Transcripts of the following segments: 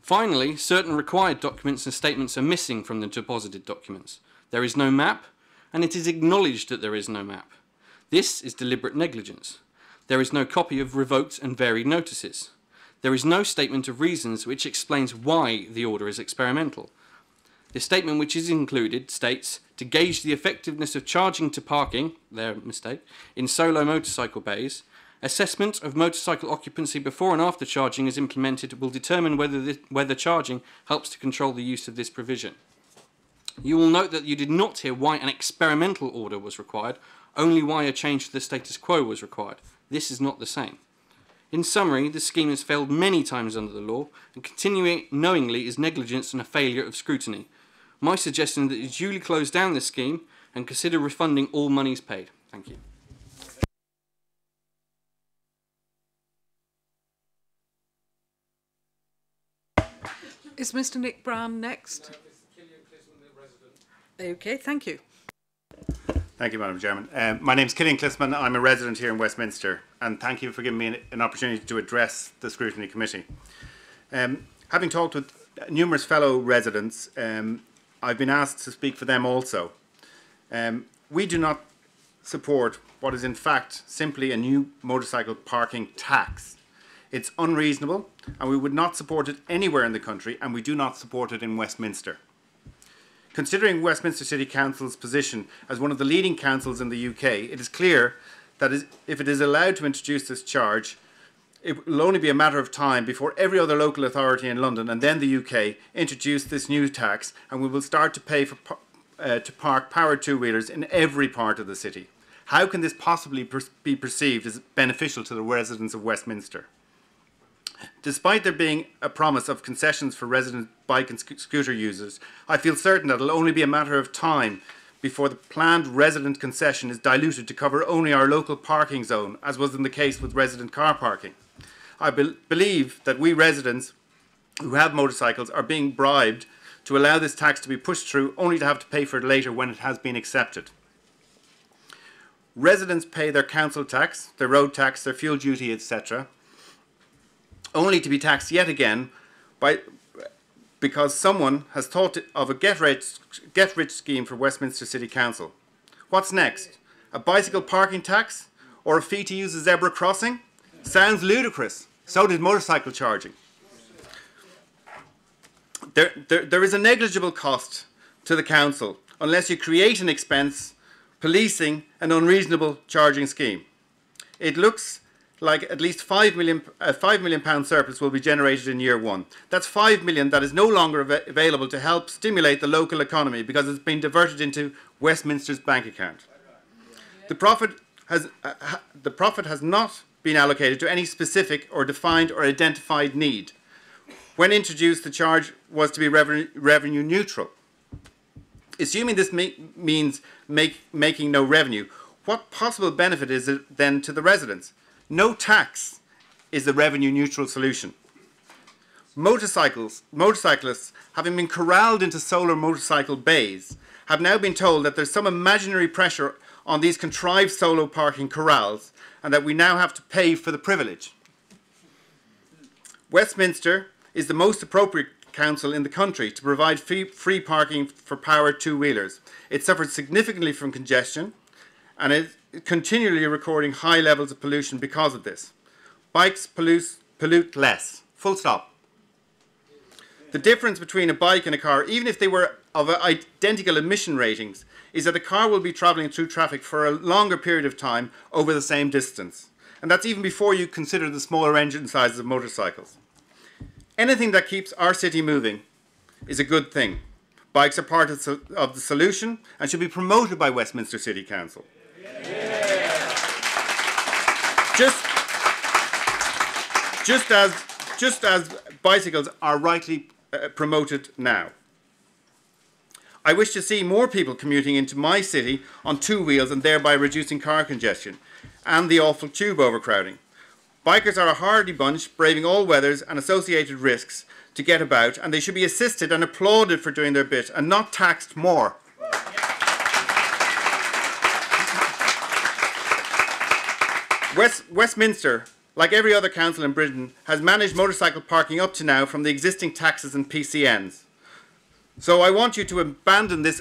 Finally, certain required documents and statements are missing from the deposited documents. There is no map, and it is acknowledged that there is no map. This is deliberate negligence. There is no copy of revoked and varied notices. There is no statement of reasons which explains why the order is experimental. The statement which is included states, to gauge the effectiveness of charging to parking, their mistake, in solo motorcycle bays, assessment of motorcycle occupancy before and after charging is implemented will determine whether charging helps to control the use of this provision. You will note that you did not hear why an experimental order was required, only why a change to the status quo was required. This is not the same. In summary, the scheme has failed many times under the law, and continuing knowingly is negligence and a failure of scrutiny. My suggestion is that you duly close down this scheme and consider refunding all monies paid. Thank you. Is Mr. Nick Brown next? Okay, thank you. Thank you, Madam Chairman. My name is Killian Clisman. I'm a resident here in Westminster, and thank you for giving me an opportunity to address the Scrutiny Committee. Having talked with numerous fellow residents, I've been asked to speak for them also. We do not support what is in fact simply a new motorcycle parking tax. It's unreasonable, and we would not support it anywhere in the country, and we do not support it in Westminster. Considering Westminster City Council's position as one of the leading councils in the UK, it is clear that if it is allowed to introduce this charge, it will only be a matter of time before every other local authority in London and then the UK introduce this new tax, and we will start to pay for to park powered two-wheelers in every part of the city. How can this possibly be perceived as beneficial to the residents of Westminster? Despite there being a promise of concessions for resident bike and scooter users, I feel certain that it will only be a matter of time before the planned resident concession is diluted to cover only our local parking zone, as was in the case with resident car parking. I believe that we residents who have motorcycles are being bribed to allow this tax to be pushed through, only to have to pay for it later when it has been accepted. Residents pay their council tax, their road tax, their fuel duty, etc., only to be taxed yet again because someone has thought of a get-rich scheme for Westminster City Council. What's next? A bicycle parking tax or a fee to use a zebra crossing? Sounds ludicrous. So did motorcycle charging. There is a negligible cost to the council unless you create an expense policing an unreasonable charging scheme. It looks like at least £5 million surplus will be generated in year one. That's £5 million that is no longer available to help stimulate the local economy because it's been diverted into Westminster's bank account. The profit has not been allocated to any specific or defined or identified need. When introduced, the charge was to be revenue neutral. Assuming this means making no revenue, what possible benefit is it then to the residents? No tax is the revenue neutral solution. Motorcyclists, having been corralled into solar motorcycle bays, have now been told that there's some imaginary pressure on these contrived solo parking corrals and that we now have to pay for the privilege. Westminster is the most appropriate council in the country to provide free parking for powered two-wheelers. It suffers significantly from congestion and is continually recording high levels of pollution because of this. Bikes pollute less. Full stop. The difference between a bike and a car, even if they were of identical emission ratings, is that a car will be travelling through traffic for a longer period of time over the same distance. And that's even before you consider the smaller engine sizes of motorcycles. Anything that keeps our city moving is a good thing. Bikes are part of the solution and should be promoted by Westminster City Council. Just as bicycles are rightly promoted now. I wish to see more people commuting into my city on two wheels and thereby reducing car congestion and the awful tube overcrowding. Bikers are a hardy bunch, braving all weathers and associated risks to get about, and they should be assisted and applauded for doing their bit and not taxed more. Westminster like every other council in Britain, has managed motorcycle parking up to now from the existing taxes and PCNs. So I want you to abandon this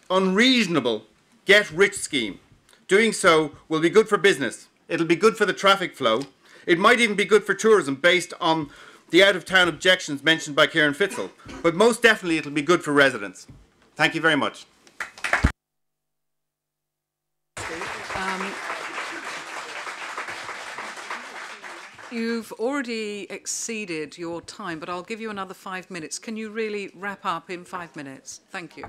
unreasonable get-rich scheme. Doing so will be good for business. It'll be good for the traffic flow. It might even be good for tourism based on the out-of-town objections mentioned by Kieran Fitzel. But most definitely it'll be good for residents. Thank you very much. You've already exceeded your time, but I'll give you another 5 minutes. Can you really wrap up in 5 minutes? Thank you.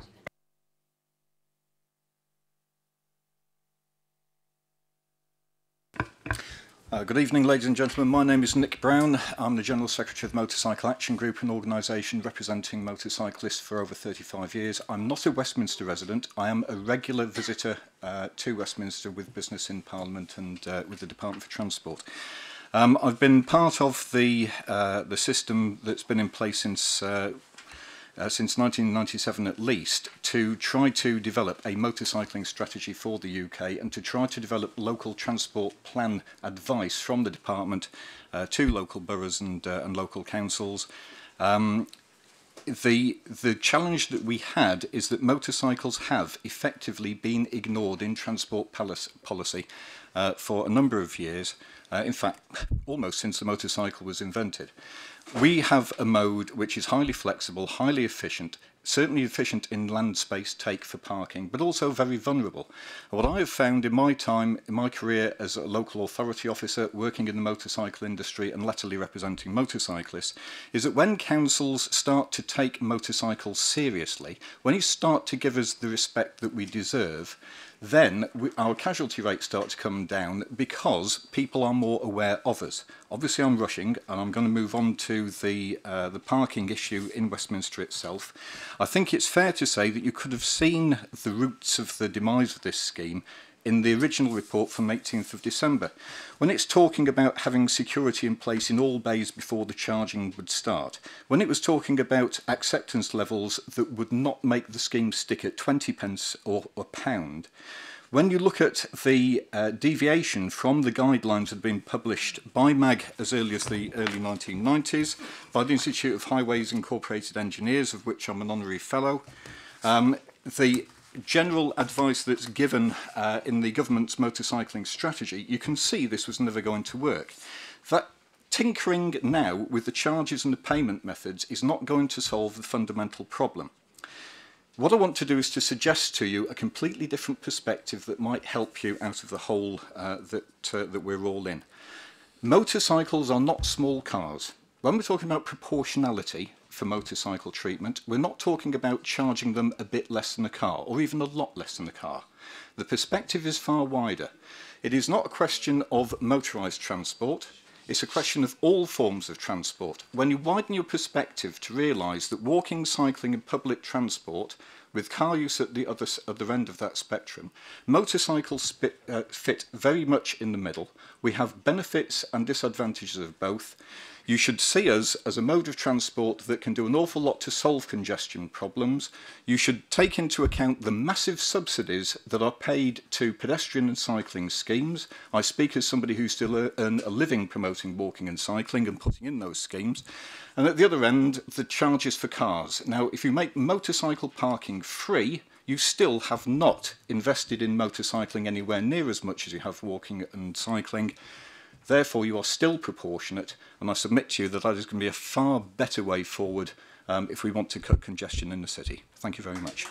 Good evening, ladies and gentlemen. My name is Nick Brown. I'm the General Secretary of Motorcycle Action Group, an organisation representing motorcyclists for over 35 years. I'm not a Westminster resident. I am a regular visitor to Westminster with business in Parliament and with the Department for Transport. I've been part of the system that's been in place since 1997 at least, to try to develop a motorcycling strategy for the UK and to try to develop local transport plan advice from the department to local boroughs and local councils. The challenge that we had is that motorcycles have effectively been ignored in transport policy for a number of years, in fact almost since the motorcycle was invented. We have a mode which is highly flexible, highly efficient, certainly efficient in land space take for parking, but also very vulnerable. What I have found in my time, in my career as a local authority officer working in the motorcycle industry and latterly representing motorcyclists, is that when councils start to take motorcycles seriously, when you start to give us the respect that we deserve, then our casualty rates start to come down because people are more aware of us. Obviously I'm rushing and I'm going to move on to the parking issue in Westminster itself. I think it's fair to say that you could have seen the roots of the demise of this scheme in the original report from 18th of December, when it's talking about having security in place in all bays before the charging would start, when it was talking about acceptance levels that would not make the scheme stick at 20 pence or a pound. When you look at the deviation from the guidelines that had been published by MAG as early as the early 1990s, by the Institute of Highways Incorporated Engineers, of which I'm an honorary fellow, the general advice that's given in the government's motorcycling strategy, you can see this was never going to work. That tinkering now with the charges and the payment methods is not going to solve the fundamental problem. What I want to do is to suggest to you a completely different perspective that might help you out of the hole that we're all in. Motorcycles are not small cars. When we're talking about proportionality for motorcycle treatment, we're not talking about charging them a bit less than a car, or even a lot less than a car. The perspective is far wider. It is not a question of motorised transport, it's a question of all forms of transport. When you widen your perspective to realise that walking, cycling and public transport, with car use at the other end of that spectrum, motorcycles fit very much in the middle. We have benefits and disadvantages of both. You should see us as a mode of transport that can do an awful lot to solve congestion problems. You should take into account the massive subsidies that are paid to pedestrian and cycling schemes. I speak as somebody who still earn a living promoting walking and cycling and putting in those schemes. And at the other end, the charges for cars. Now, if you make motorcycle parking free, you still have not invested in motorcycling anywhere near as much as you have walking and cycling. Therefore, you are still proportionate, and I submit to you that that is going to be a far better way forward if we want to cut congestion in the city. Thank you very much.